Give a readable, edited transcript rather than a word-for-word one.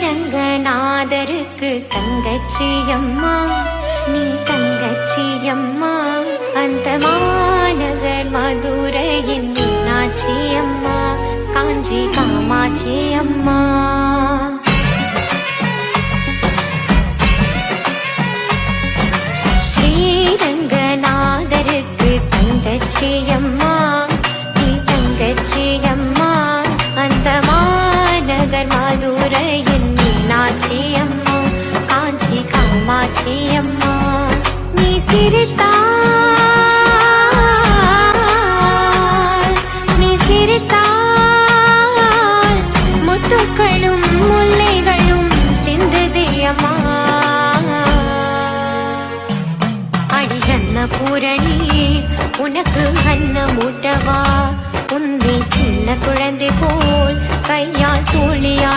ஸ்ரீரங்கநாதருக்கு தங்கச்சியம்மா நீ தங்கச்சியம்மா அந்த மாநகர் மதுரையின் மீனாட்சியம்மா காஞ்சி காமாட்சியம்மா ஸ்ரீரங்கநாதருக்கு தங்கச்சியம்மா நீ தங்கச்சியம்மா அந்த மாநகர் மதுரையின் மீனாட்சியம்மா காஞ்சி காமாட்சியம்மா நீ சிரித்தால் முத்துக்களும் முல்லைகளும் சிந்துதியம்மா அடிகண்ண பூரணி உனக்கு அன்ன மூட்டவா உன்னை சின்ன குழந்தை போல் கையால் தூளியா